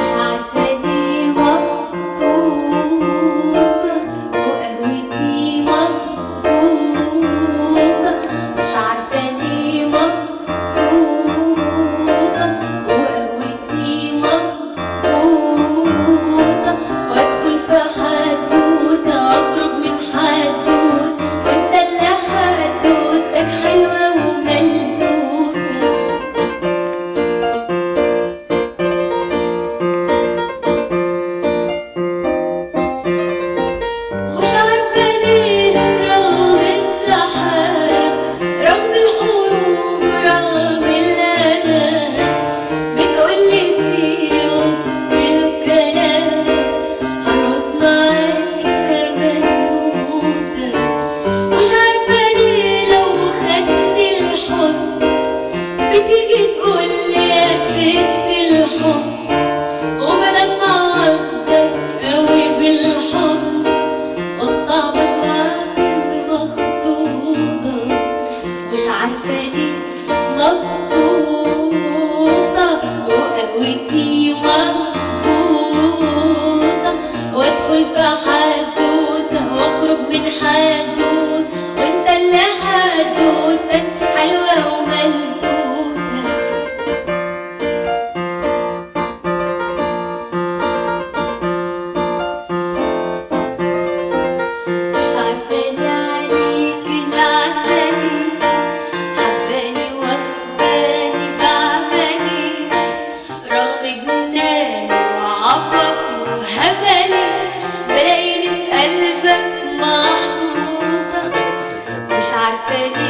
قهوتي مظبوطة وادخل في حدوتة واخرج من حدوتة وانت اللي حدوتك حلوة وملدوتة. مش عارفة ليه عليك العسلي حباني واخداني بعملي رغم جناني وعبطي وهبلي بلاقيني في قلبك محطوطة. مش عارفة ليه